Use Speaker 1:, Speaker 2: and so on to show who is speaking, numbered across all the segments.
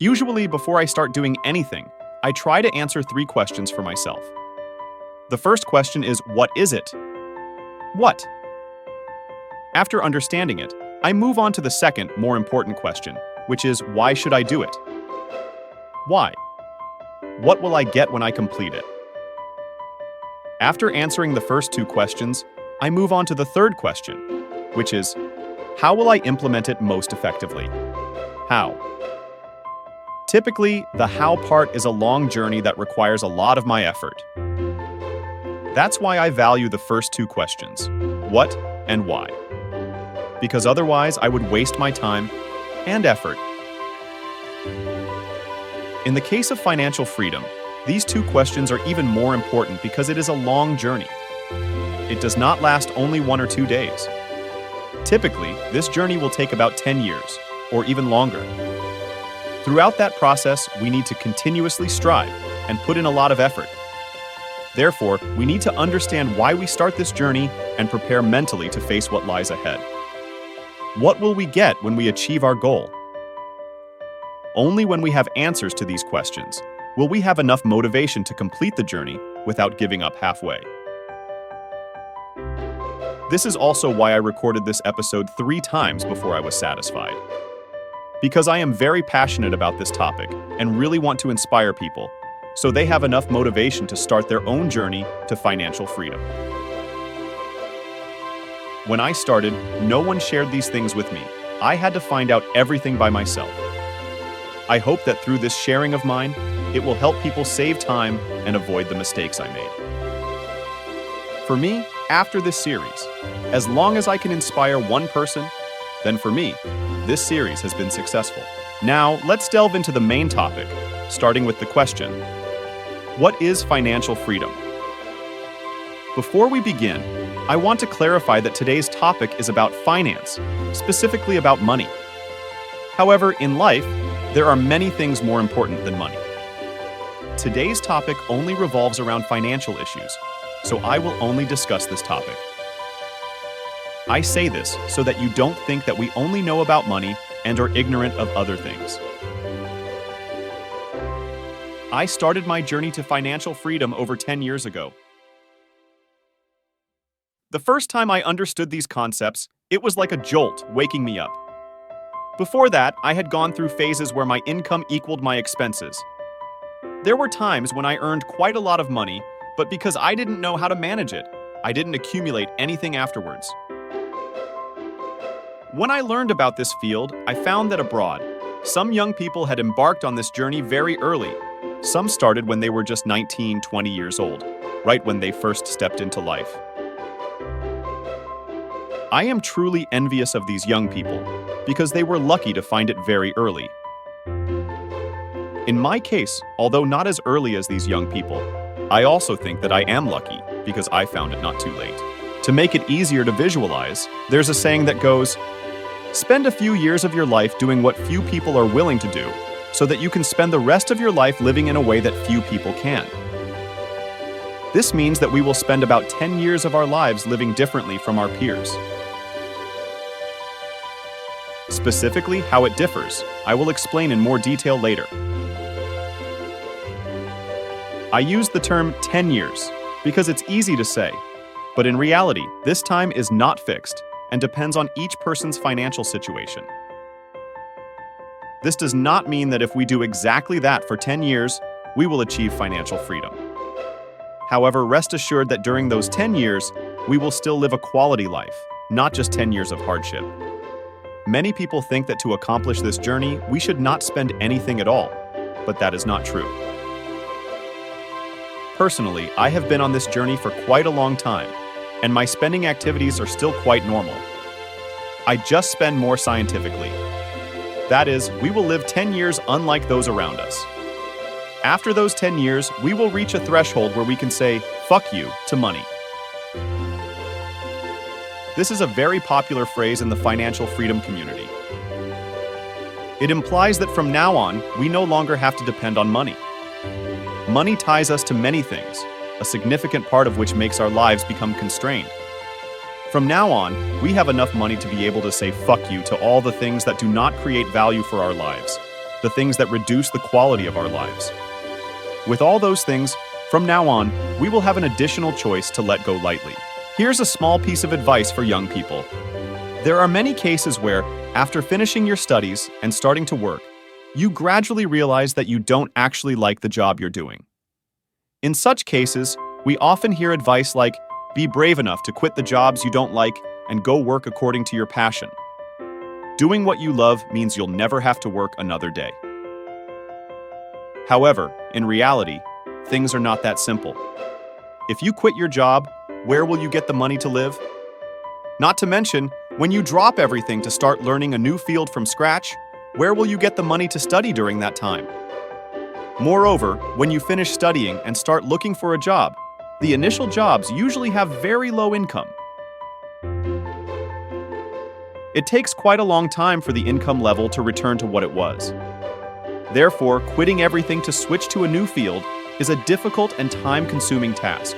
Speaker 1: Usually, before I start doing anything, I try to answer 3 questions for myself. The first question is, what is it? What? After understanding it, I move on to the second, more important question, which is, why should I do it? Why? What will I get when I complete it? After answering the first 2 questions, I move on to the third question, which is, how will I implement it most effectively? How? Typically, the how part is a long journey that requires a lot of my effort. That's why I value the first 2 questions, what and why. Because otherwise I would waste my time and effort. In the case of financial freedom, these 2 questions are even more important because it is a long journey. It does not last only 1 or 2 days. Typically, this journey will take about 10 years, or even longer. Throughout that process, we need to continuously strive and put in a lot of effort. Therefore, we need to understand why we start this journey and prepare mentally to face what lies ahead. What will we get when we achieve our goal? Only when we have answers to these questions will we have enough motivation to complete the journey without giving up halfway. This is also why I recorded this episode 3 times before I was satisfied. Because I am very passionate about this topic and really want to inspire people, so they have enough motivation to start their own journey to financial freedom. When I started, no one shared these things with me. I had to find out everything by myself. I hope that through this sharing of mine, it will help people save time and avoid the mistakes I made. For me, after this series, as long as I can inspire one person, then for me, this series has been successful. Now, let's delve into the main topic, starting with the question, what is financial freedom? Before we begin, I want to clarify that today's topic is about finance, specifically about money. However, in life, there are many things more important than money. Today's topic only revolves around financial issues, so I will only discuss this topic. I say this so that you don't think that we only know about money and are ignorant of other things. I started my journey to financial freedom over 10 years ago. The first time I understood these concepts, it was like a jolt waking me up. Before that, I had gone through phases where my income equaled my expenses. There were times when I earned quite a lot of money, but because I didn't know how to manage it, I didn't accumulate anything afterwards. When I learned about this field, I found that abroad, some young people had embarked on this journey very early. Some started when they were just 19, 20 years old, right when they first stepped into life. I am truly envious of these young people because they were lucky to find it very early. In my case, although not as early as these young people, I also think that I am lucky because I found it not too late. To make it easier to visualize, there's a saying that goes, spend a few years of your life doing what few people are willing to do, so that you can spend the rest of your life living in a way that few people can. This means that we will spend about 10 years of our lives living differently from our peers. Specifically, how it differs, I will explain in more detail later. I use the term 10 years because it's easy to say, but in reality, this time is not fixed and depends on each person's financial situation. This does not mean that if we do exactly that for 10 years, we will achieve financial freedom. However, rest assured that during those 10 years, we will still live a quality life, not just 10 years of hardship. Many people think that to accomplish this journey, we should not spend anything at all, but that is not true. Personally, I have been on this journey for quite a long time, and my spending activities are still quite normal. I just spend more scientifically. That is, we will live 10 years unlike those around us. After those 10 years, we will reach a threshold where we can say, "Fuck you" to money. This is a very popular phrase in the financial freedom community. It implies that from now on, we no longer have to depend on money. Money ties us to many things, a significant part of which makes our lives become constrained. From now on, we have enough money to be able to say "fuck you" to all the things that do not create value for our lives. the things that reduce the quality of our lives. With all those things, from now on, we will have an additional choice to let go lightly. Here's a small piece of advice for young people. There are many cases where, after finishing your studies and starting to work, you gradually realize that you don't actually like the job you're doing. In such cases, we often hear advice like, be brave enough to quit the jobs you don't like and go work according to your passion. Doing what you love means you'll never have to work another day. However, in reality, things are not that simple. If you quit your job, where will you get the money to live? Not to mention, when you drop everything to start learning a new field from scratch, where will you get the money to study during that time? Moreover, when you finish studying and start looking for a job, the initial jobs usually have very low income. It takes quite a long time for the income level to return to what it was. Therefore, quitting everything to switch to a new field is a difficult and time-consuming task.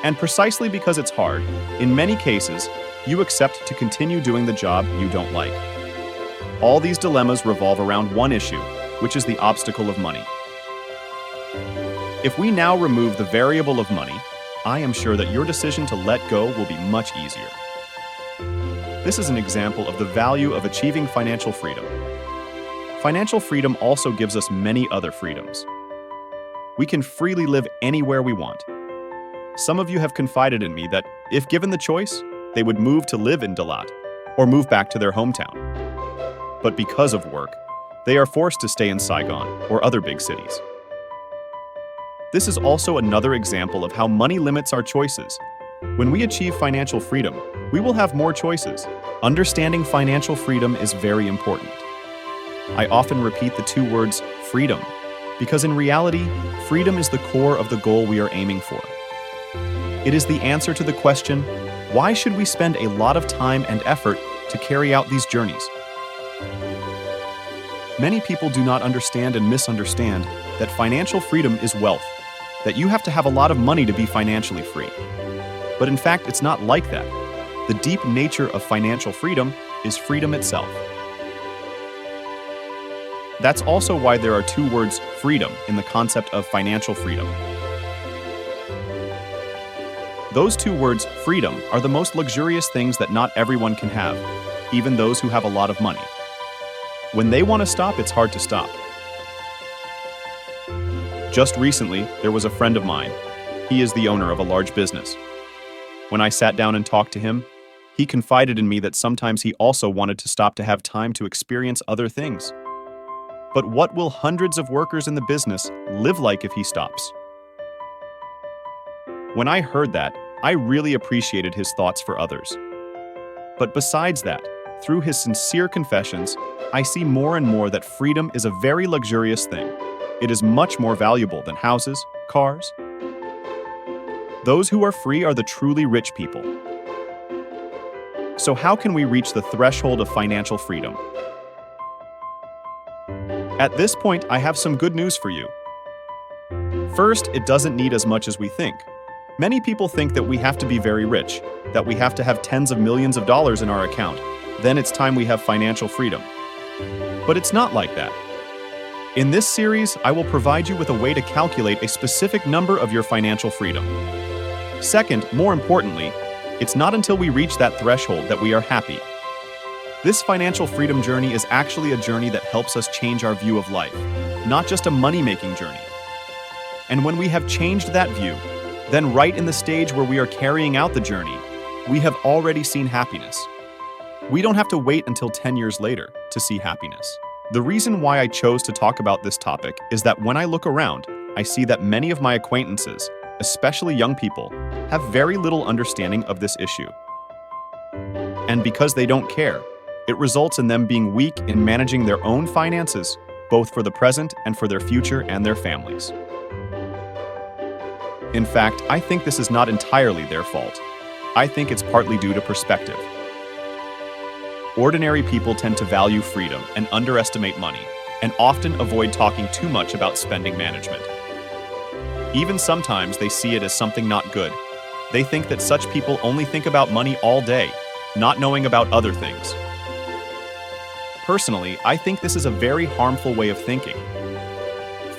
Speaker 1: And precisely because it's hard, in many cases, you accept to continue doing the job you don't like. All these dilemmas revolve around one issue, which is the obstacle of money. If we now remove the variable of money, I am sure that your decision to let go will be much easier. This is an example of the value of achieving financial freedom. Financial freedom also gives us many other freedoms. We can freely live anywhere we want. Some of you have confided in me that, if given the choice, they would move to live in Dalat or move back to their hometown. But because of work, they are forced to stay in Saigon or other big cities. This is also another example of how money limits our choices. When we achieve financial freedom, we will have more choices. Understanding financial freedom is very important. I often repeat the two words, freedom, because in reality, freedom is the core of the goal we are aiming for. It is the answer to the question, why should we spend a lot of time and effort to carry out these journeys? Many people do not understand and misunderstand that financial freedom is wealth, that you have to have a lot of money to be financially free. But in fact, it's not like that. The deep nature of financial freedom is freedom itself. That's also why there are two words, freedom, in the concept of financial freedom. Those two words, freedom, are the most luxurious things that not everyone can have, even those who have a lot of money. When they want to stop, it's hard to stop. Just recently, there was a friend of mine. He is the owner of a large business. When I sat down and talked to him, he confided in me that sometimes he also wanted to stop to have time to experience other things. But what will hundreds of workers in the business live like if he stops? When I heard that, I really appreciated his thoughts for others. But besides that, through his sincere confessions, I see more and more that freedom is a very luxurious thing. It is much more valuable than houses, cars. Those who are free are the truly rich people. So how can we reach the threshold of financial freedom? At this point, I have some good news for you. First, it doesn't need as much as we think. Many people think that we have to be very rich, that we have to have tens of millions of dollars in our account. Then it's time we have financial freedom. But it's not like that. In this series, I will provide you with a way to calculate a specific number of your financial freedom. Second, more importantly, it's not until we reach that threshold that we are happy. This financial freedom journey is actually a journey that helps us change our view of life, not just a money-making journey. And when we have changed that view, then right in the stage where we are carrying out the journey, we have already seen happiness. We don't have to wait until 10 years later to see happiness. The reason why I chose to talk about this topic is that when I look around, I see that many of my acquaintances, especially young people, have very little understanding of this issue. And because they don't care, it results in them being weak in managing their own finances, both for the present and for their future and their families. In fact, I think this is not entirely their fault. I think it's partly due to perspective. Ordinary people tend to value freedom and underestimate money, and often avoid talking too much about spending management. Even sometimes they see it as something not good. They think that such people only think about money all day, not knowing about other things. Personally, I think this is a very harmful way of thinking.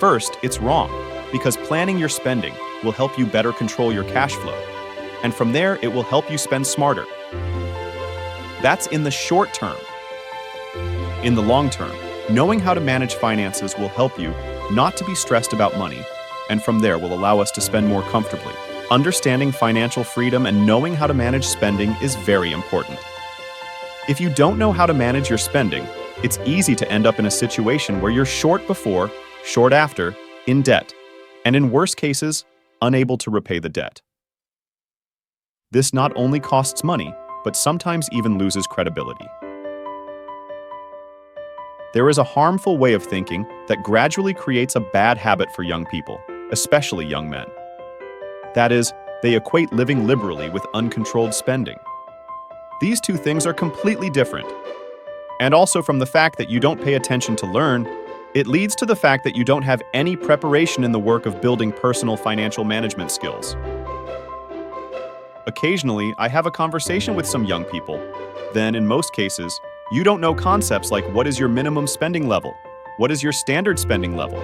Speaker 1: First, it's wrong, because planning your spending will help you better control your cash flow, and from there, it will help you spend smarter. That's in the short term. In the long term, knowing how to manage finances will help you not to be stressed about money, and from there will allow us to spend more comfortably. Understanding financial freedom and knowing how to manage spending is very important. If you don't know how to manage your spending, it's easy to end up in a situation where you're short before, short after, in debt, and in worse cases, unable to repay the debt. This not only costs money, but sometimes even loses credibility. There is a harmful way of thinking that gradually creates a bad habit for young people, especially young men. That is, they equate living liberally with uncontrolled spending. These two things are completely different. And also from the fact that you don't pay attention to learn, it leads to the fact that you don't have any preparation in the work of building personal financial management skills. Occasionally, I have a conversation with some young people. Then, in most cases, you don't know concepts like what is your minimum spending level? What is your standard spending level?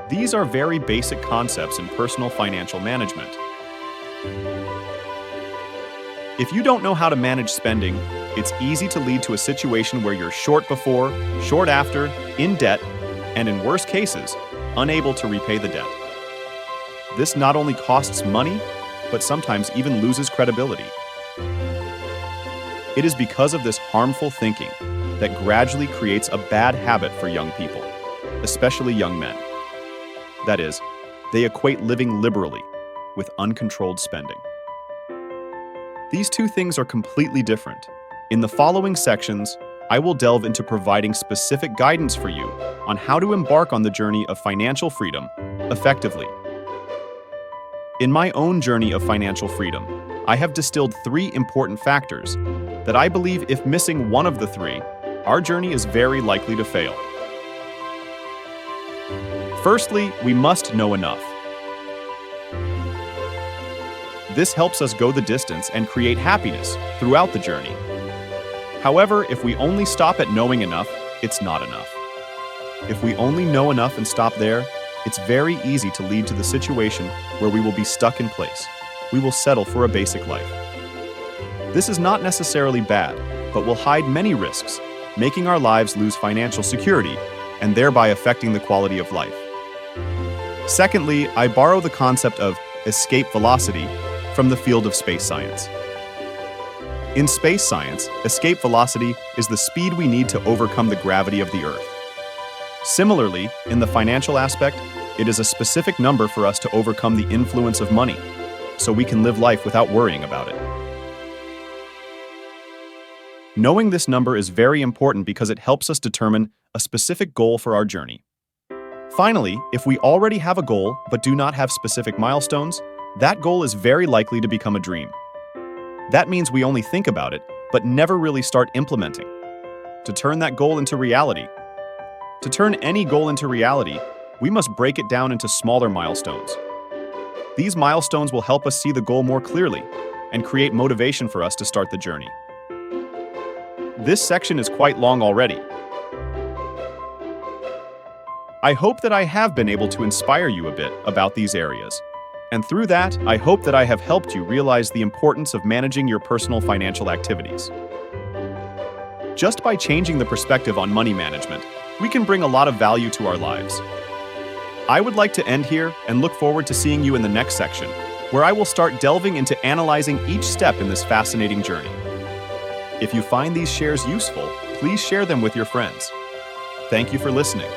Speaker 1: These are very basic concepts in personal financial management. If you don't know how to manage spending, it's easy to lead to a situation where you're short before, short after, in debt, and in worse cases, unable to repay the debt. This not only costs money, but sometimes even loses credibility. It is because of this harmful thinking that gradually creates a bad habit for young people, especially young men. That is, they equate living liberally with uncontrolled spending. These two things are completely different. In the following sections, I will delve into providing specific guidance for you on how to embark on the journey of financial freedom effectively. In my own journey of financial freedom, I have distilled 3 important factors that I believe if missing one of the 3, our journey is very likely to fail. Firstly, we must know enough. This helps us go the distance and create happiness throughout the journey. However, if we only stop at knowing enough, it's not enough. If we only know enough and stop there, it's very easy to lead to the situation where we will be stuck in place. We will settle for a basic life. This is not necessarily bad, but will hide many risks, making our lives lose financial security and thereby affecting the quality of life. Secondly, I borrow the concept of escape velocity from the field of space science. In space science, escape velocity is the speed we need to overcome the gravity of the Earth. Similarly, in the financial aspect, it is a specific number for us to overcome the influence of money, so we can live life without worrying about it. Knowing this number is very important because it helps us determine a specific goal for our journey. Finally, if we already have a goal but do not have specific milestones, that goal is very likely to become a dream. That means we only think about it, but never really start implementing. To turn that goal into reality. To turn any goal into reality, we must break it down into smaller milestones. These milestones will help us see the goal more clearly and create motivation for us to start the journey. This section is quite long already. I hope that I have been able to inspire you a bit about these areas. And through that, I hope that I have helped you realize the importance of managing your personal financial activities. Just by changing the perspective on money management, we can bring a lot of value to our lives. I would like to end here and look forward to seeing you in the next section, where I will start delving into analyzing each step in this fascinating journey. If you find these shares useful, please share them with your friends. Thank you for listening.